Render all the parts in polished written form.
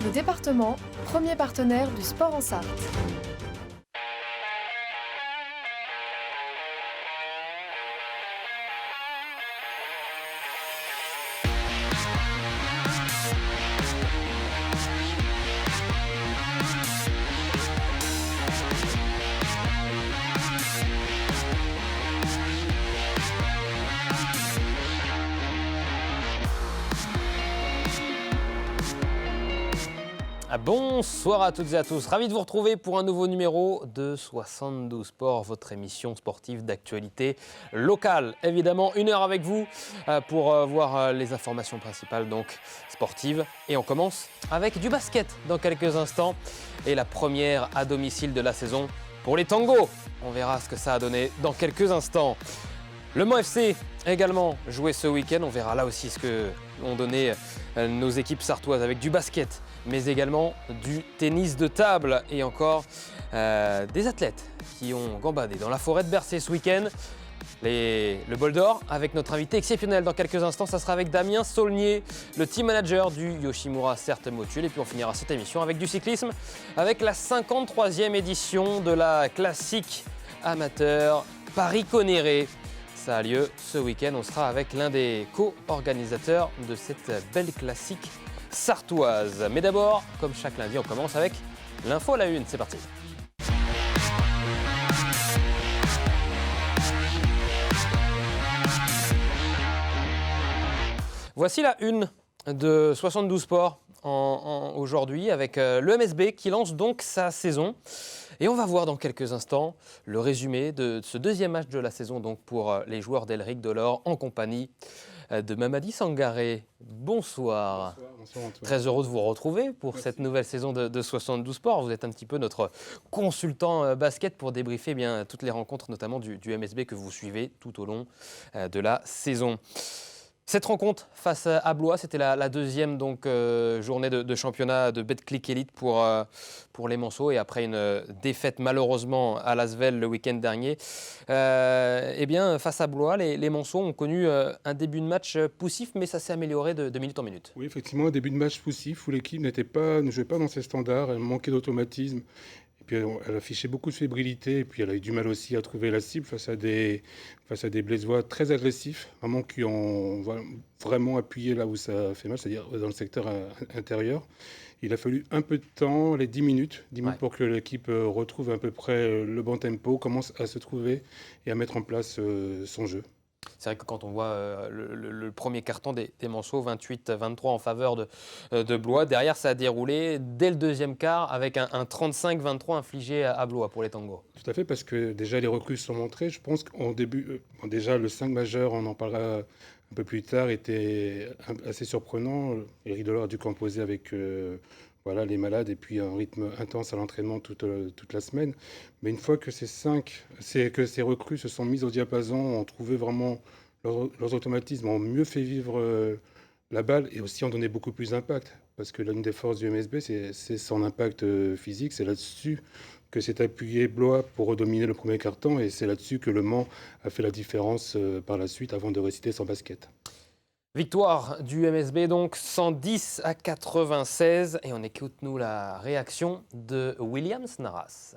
Radio Département, premier partenaire du sport en Sarthe. Bonsoir à toutes et à tous, ravi de vous retrouver pour un nouveau numéro de 72 Sport, votre émission sportive d'actualité locale. Évidemment, 1 heure avec vous pour voir les informations principales donc sportives. Et on commence avec du basket dans quelques instants. Et la première à domicile de la saison pour les Tangos. On verra ce que ça a donné dans quelques instants. Le Mans FC également joué ce week-end. On verra là aussi ce que ont donné nos équipes sartoises avec du basket, mais également du tennis de table et encore des athlètes qui ont gambadé dans la forêt de Bercé ce week-end. Le bol d'or avec notre invité exceptionnel dans quelques instants, ça sera avec Damien Saulnier, le team manager du Yoshimura Sarthe Motul. Et puis on finira cette émission avec du cyclisme, avec la 53e édition de la classique amateur Paris-Connerré. Ça a lieu ce week-end, on sera avec l'un des co-organisateurs de cette belle classique sartoise. Mais d'abord, comme chaque lundi, on commence avec l'info à la une. C'est parti. Voici la une de 72 Sports aujourd'hui avec le MSB qui lance donc sa saison. Et on va voir dans quelques instants le résumé de ce deuxième match de la saison donc pour les joueurs d'Elric Delors en compagnie de Mamadi Sangaré. Bonsoir. Bonsoir Antoine. Très heureux de vous retrouver pour cette nouvelle saison de 72 Sports. Vous êtes un petit peu notre consultant basket pour débriefer bien toutes les rencontres, notamment du MSB que vous suivez tout au long de la saison. Cette rencontre face à Blois, c'était la deuxième donc, journée de championnat de Betclic Elite pour les Manceaux. Et après une défaite malheureusement à Lasvel le week-end dernier, eh bien, face à Blois, les Manceaux ont connu un début de match poussif, mais ça s'est amélioré de minute en minute. Oui, effectivement, un début de match poussif où l'équipe ne jouait pas dans ses standards, elle manquait d'automatisme. Et puis elle affichait beaucoup de fébrilité et puis elle a eu du mal aussi à trouver la cible face à des Blésois très agressifs, vraiment qui ont vraiment appuyé là où ça fait mal, c'est-à-dire dans le secteur intérieur. Il a fallu un peu de temps, les 10 minutes pour que l'équipe retrouve à peu près le bon tempo, commence à se trouver et à mettre en place son jeu. C'est vrai que quand on voit le premier carton des Manceaux, 28-23 en faveur de Blois, derrière ça a déroulé dès le deuxième quart avec un 35-23 infligé à Blois pour les Tangos. Tout à fait, parce que déjà les recrues se sont montrées. Je pense qu'en début, déjà le 5 majeur, on en parlera un peu plus tard, était assez surprenant. Éric Delors a dû composer avec les malades et puis un rythme intense à l'entraînement toute la semaine. Mais une fois que ces recrues se sont mises au diapason, ont trouvé vraiment leurs automatismes, ont mieux fait vivre la balle et aussi ont donné beaucoup plus d'impact. Parce que l'une des forces du MSB, c'est son impact physique. C'est là-dessus que s'est appuyé Blois pour redominer le premier quart-temps et c'est là-dessus que le Mans a fait la différence par la suite avant de réciter son basket. Victoire du MSB donc 110-96 et on écoute nous la réaction de Williams Narras.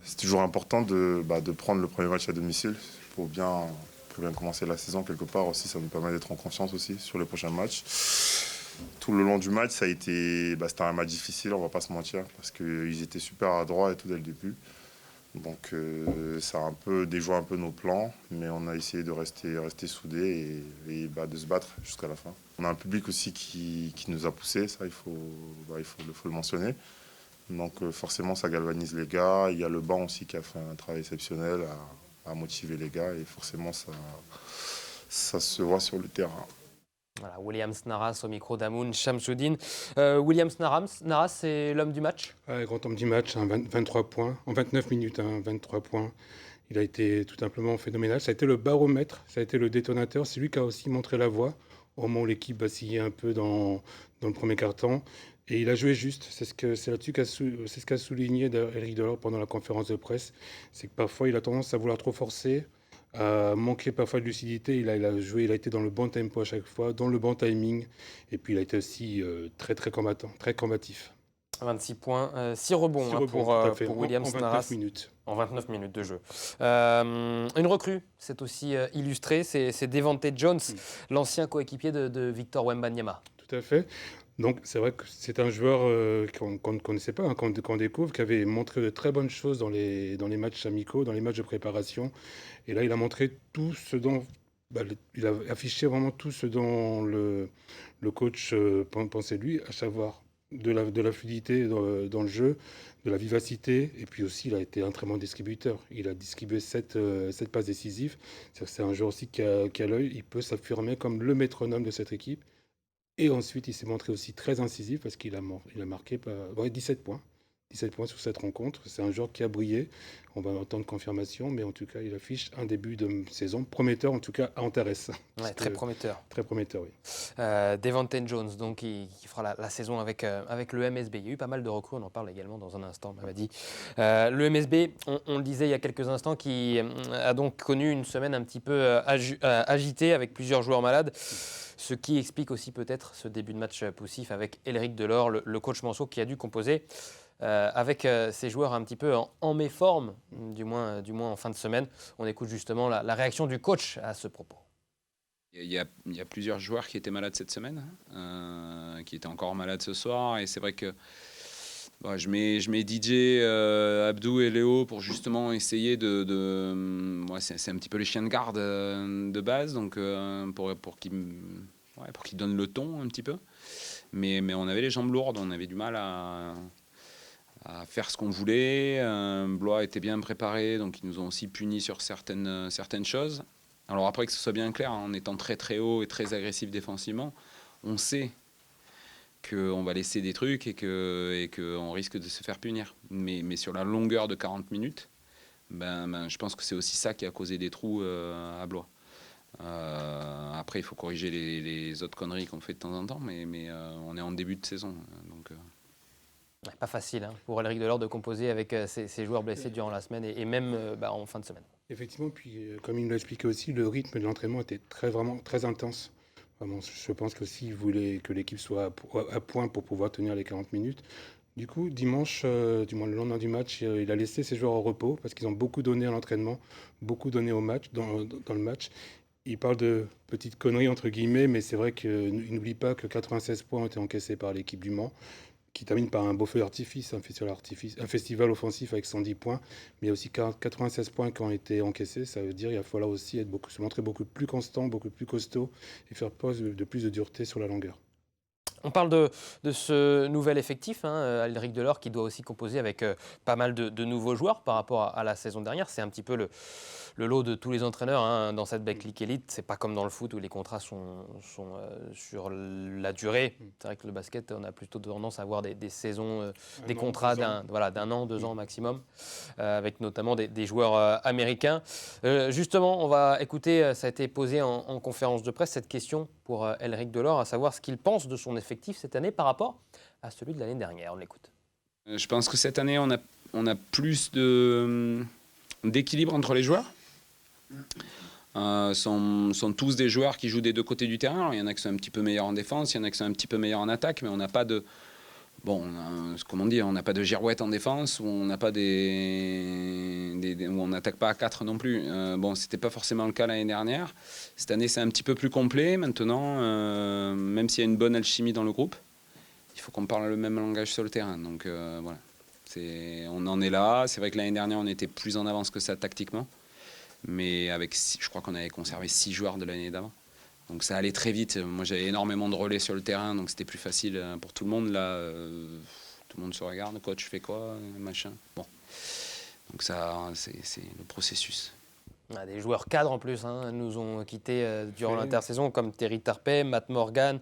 C'est toujours important de prendre le premier match à domicile pour bien commencer la saison quelque part aussi. Ça nous permet d'être en confiance aussi sur les prochains matchs. Tout le long du match, c'était un match difficile, on va pas se mentir, parce qu'ils étaient super adroits et tout dès le début. Donc ça a un peu déjoué un peu nos plans, mais on a essayé de rester soudés et de se battre jusqu'à la fin. On a un public aussi qui nous a poussés, ça il faut le mentionner. Donc forcément ça galvanise les gars. Il y a le banc aussi qui a fait un travail exceptionnel à motiver les gars et forcément ça se voit sur le terrain. Voilà, Williams Narras au micro d'Amoun Shamsuddin. Williams Narras, c'est l'homme du match. Grand homme du match, 23 points, en 29 minutes, 23 points. Il a été tout simplement phénoménal. Ça a été le baromètre, ça a été le détonateur. C'est lui qui a aussi montré la voie au moment où l'équipe vacillait un peu dans le premier quart-temps. Et il a joué juste. C'est ce qu'a souligné Éric Delors pendant la conférence de presse. C'est que parfois, il a tendance à vouloir trop forcer, a manqué parfois de lucidité. Il a été dans le bon tempo à chaque fois, dans le bon timing. Et puis il a été aussi très très combattant, très combatif. 26 points, 6 rebonds 6 hein, rebonds, tout à fait, pour en Williams 29 Naras minutes. en 29 minutes de jeu. Une recrue, c'est aussi illustré, c'est Devante Jones, l'ancien coéquipier de Victor Wembanyama. Tout à fait. Donc c'est vrai que c'est un joueur qu'on ne connaissait pas, hein, qu'on découvre, qui avait montré de très bonnes choses dans les matchs amicaux, dans les matchs de préparation. Et là, il a montré tout ce dont... il a affiché vraiment tout ce dont le coach pensait de lui, à savoir de la fluidité dans le jeu, de la vivacité, et puis aussi il a été un très bon distributeur. Il a distribué 7 passes décisives. C'est un joueur aussi qui a l'œil, il peut s'affirmer comme le métronome de cette équipe. Et ensuite, il s'est montré aussi très incisif parce qu'il a marqué 17 points. 17 points sur cette rencontre. C'est un joueur qui a brillé. On va entendre confirmation, mais en tout cas, il affiche un début de saison prometteur, en tout cas à Antares. Ouais, très prometteur. Très prometteur, oui. Devante Jones, donc, qui fera la saison avec le MSB. Il y a eu pas mal de recrues, on en parle également dans un instant, on m'avait dit. Le MSB, on le disait il y a quelques instants, qui a donc connu une semaine un petit peu agitée avec plusieurs joueurs malades. Ce qui explique aussi peut-être ce début de match poussif avec Elric Delors, le coach Manceau, qui a dû composer avec ses joueurs un petit peu en méforme, du moins en fin de semaine. On écoute justement la réaction du coach à ce propos. Il y a plusieurs joueurs qui étaient malades cette semaine, qui étaient encore malades ce soir. Et c'est vrai que je mets DJ, Abdou et Léo pour justement essayer c'est un petit peu les chiens de garde de base, donc pour qu'ils donnent le ton un petit peu. Mais on avait les jambes lourdes, on avait du mal à faire ce qu'on voulait. Blois était bien préparé, donc ils nous ont aussi punis sur certaines choses. Alors après, que ce soit bien clair, en étant très très haut et très agressif défensivement, on sait qu'on va laisser des trucs et qu'on risque de se faire punir. Mais sur la longueur de 40 minutes, je pense que c'est aussi ça qui a causé des trous à Blois. Après, il faut corriger les autres conneries qu'on fait de temps en temps, mais on est en début de saison. Donc, pas facile pour Elric Delors de composer avec ses joueurs blessés durant la semaine et même en fin de semaine. Effectivement, puis comme il me l'a expliqué aussi, le rythme de l'entraînement était vraiment très intense. Vraiment, je pense qu'aussi il voulait que l'équipe soit à point pour pouvoir tenir les 40 minutes. Du coup, dimanche, du moins le lendemain du match, il a laissé ses joueurs au repos parce qu'ils ont beaucoup donné à l'entraînement, beaucoup donné au match, dans le match. Il parle de petites conneries entre guillemets, mais c'est vrai qu'il n'oublie pas que 96 points ont été encaissés par l'équipe du Mans, qui termine par un beau feu d'artifice, un festival offensif avec 110 points, mais il y a aussi 96 points qui ont été encaissés. Ça veut dire qu'il va falloir aussi se montrer beaucoup plus constant, beaucoup plus costaud et faire preuve de plus de dureté sur la longueur. On parle de ce nouvel effectif, Elric Delors, qui doit aussi composer avec pas mal de nouveaux joueurs par rapport à la saison dernière. C'est un petit peu le lot de tous les entraîneurs dans cette Betclic Elite. C'est pas comme dans le foot où les contrats sont sur la durée. C'est vrai que le basket, on a plutôt tendance à avoir des saisons, des contrats d'un an, 2 ans maximum, avec notamment des joueurs américains. Justement, on va écouter, ça a été posé en conférence de presse, cette question pour Elric Delors, à savoir ce qu'il pense de son effectif cette année par rapport à celui de l'année dernière. On l'écoute. Je pense que cette année, on a plus d'équilibre entre les joueurs. Sont tous des joueurs qui jouent des deux côtés du terrain. Alors, il y en a qui sont un petit peu meilleurs en défense, il y en a qui sont un petit peu meilleurs en attaque, mais on n'a pas de... on n'a pas de girouette en défense, ou on n'a pas où on n'attaque pas à 4 non plus. C'était pas forcément le cas l'année dernière. Cette année, c'est un petit peu plus complet. Maintenant, même s'il y a une bonne alchimie dans le groupe, il faut qu'on parle le même langage sur le terrain. Donc voilà, on en est là. C'est vrai que l'année dernière, on était plus en avance que ça tactiquement. Mais je crois qu'on avait conservé 6 joueurs de l'année d'avant. Donc ça allait très vite. Moi, j'avais énormément de relais sur le terrain, donc c'était plus facile pour tout le monde. Là, tout le monde se regarde. Coach, fais quoi, machin. Bon. Donc ça, c'est le processus. Des joueurs cadres en plus nous ont quittés durant l'intersaison, comme Terry Tarpey, Matt Morgan,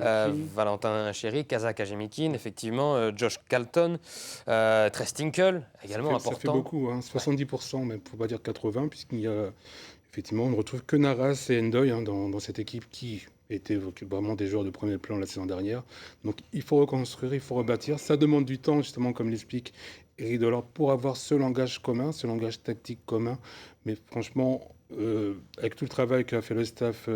Valentin Chéry, Kazak Ajemikin, effectivement, Josh Calton, Trey Tinkle, également important. Ça fait beaucoup, 70%, mais il ne faut pas dire 80%, puisqu'il y a, effectivement, on ne retrouve que Naras et Ndoye dans cette équipe qui étaient vraiment des joueurs de premier plan la saison dernière. Donc il faut reconstruire, il faut rebâtir. Ça demande du temps, justement, comme l'explique Elric Delors, pour avoir ce langage commun, ce langage tactique commun. Mais franchement, avec tout le travail qu'a fait le staff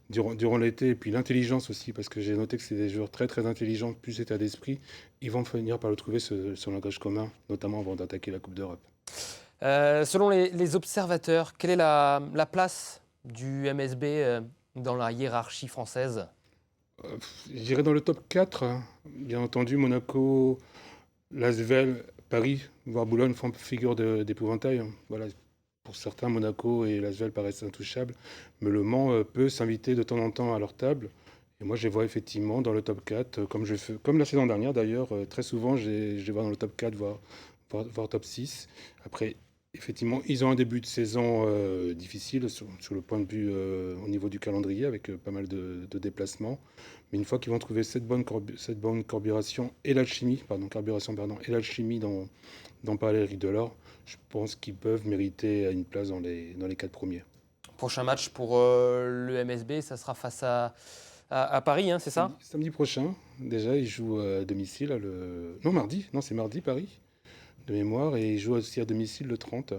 durant l'été, et puis l'intelligence aussi, parce que j'ai noté que c'est des joueurs très très intelligents, plus état d'esprit, ils vont finir par le trouver ce langage commun, notamment avant d'attaquer la Coupe d'Europe. Selon les observateurs, quelle est la place du MSB dans la hiérarchie française? Je dirais dans le top 4, hein. Bien entendu, Monaco, Lasvel, Paris, voire Boulogne font figure d'épouvantail, hein. Voilà. Pour certains, Monaco et Lasvel paraissent intouchables, mais Le Mans peut s'inviter de temps en temps à leur table. Et moi, je les vois effectivement dans le top 4, comme la saison dernière d'ailleurs. Très souvent, je les vois dans le top 4, voire top 6. Après, effectivement, ils ont un début de saison difficile sur le point de vue au niveau du calendrier, avec pas mal de déplacements. Mais une fois qu'ils vont trouver cette bonne carburation et l'alchimie, et l'alchimie dont parlait Éric Delors, je pense qu'ils peuvent mériter une place dans les 4 premiers. Prochain match pour le MSB, ça sera face à Paris, hein, c'est ça? Samedi prochain, déjà, ils jouent à domicile. Non, mardi. Non, c'est mardi, Paris, de mémoire. Et ils jouent aussi à domicile le 30,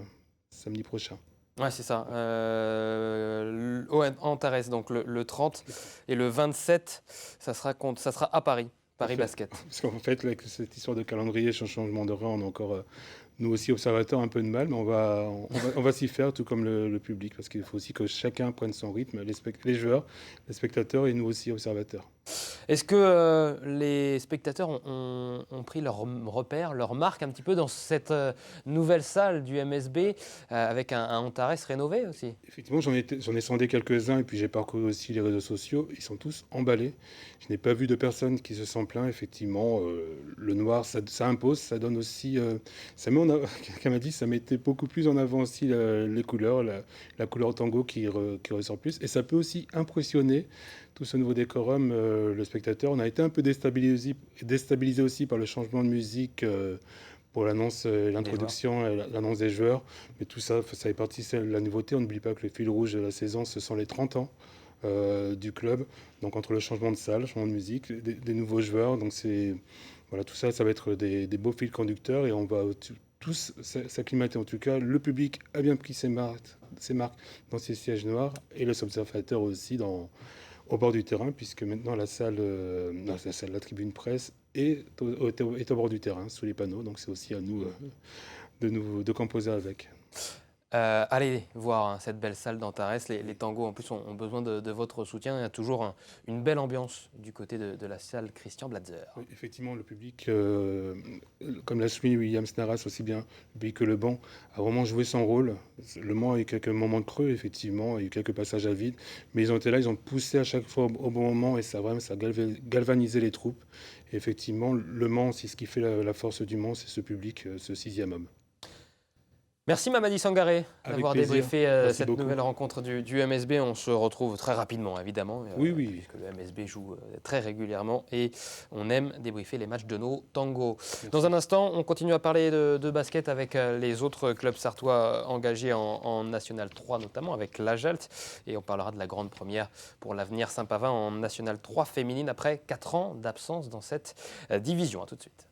samedi prochain. Ouais, c'est ça. Antares, donc le 30. Et le 27, ça sera à Paris. Paris Basket. Parce qu'en fait, là, avec cette histoire de calendrier, changement d'horaire, on a encore, nous aussi, observateurs, un peu de mal, mais on va s'y faire, tout comme le public, parce qu'il faut aussi que chacun prenne son rythme, les joueurs, les spectateurs et nous aussi, observateurs. Est-ce que les spectateurs ont pris leur repère, leur marque un petit peu dans cette nouvelle salle du MSB avec un Antares rénové aussi? Effectivement, j'en ai sondé quelques-uns et puis j'ai parcouru aussi les réseaux sociaux. Ils sont tous emballés. Je n'ai pas vu de personne qui se sent plaint. Effectivement, le noir, ça impose, ça donne aussi... quelqu'un m'a dit, ça mettait beaucoup plus en avant aussi les couleurs, la couleur tango qui ressort plus. Et ça peut aussi impressionner tout ce nouveau décorum, le spectateur. On a été un peu déstabilisé aussi par le changement de musique pour l'annonce, l'introduction et l'annonce des joueurs. Mais tout ça, ça fait partie de la nouveauté. On n'oublie pas que le fil rouge de la saison, ce sont les 30 ans du club. Donc entre le changement de salle, le changement de musique, des nouveaux joueurs. Donc voilà, tout ça, ça va être des beaux fils conducteurs et on va tous s'acclimater. En tout cas, le public a bien pris ses marques dans ses sièges noirs et les observateurs aussi au bord du terrain, puisque maintenant la tribune presse est au bord du terrain, sous les panneaux. Donc c'est aussi à nous de composer avec. Allez voir cette belle salle d'Antares. Les tangos en plus ont besoin de votre soutien. Il y a toujours une belle ambiance du côté de la salle Christian Blatzer. Oui, effectivement, le public, comme l'a souligné Williams Naras, aussi bien le public que le banc, a vraiment joué son rôle. Le Mans a eu quelques moments de creux, effectivement, il y a eu quelques passages à vide, mais ils ont été là, ils ont poussé à chaque fois au bon moment et ça a galvanisé les troupes. Et effectivement, le Mans, c'est ce qui fait la force du Mans, c'est ce public, ce 6e homme. Merci Mamadi Sangaré d'avoir débriefé cette beaucoup. Nouvelle rencontre du MSB. On se retrouve très rapidement, évidemment. Oui. Puisque le MSB joue très régulièrement et on aime débriefer les matchs de nos tangos. Merci. Dans un instant, on continue à parler de basket avec les autres clubs sartois engagés en National 3, notamment avec l'Ajalt. Et on parlera de la grande première pour l'avenir Saint-Pavin en National 3 féminine après 4 ans d'absence dans cette division. À tout de suite.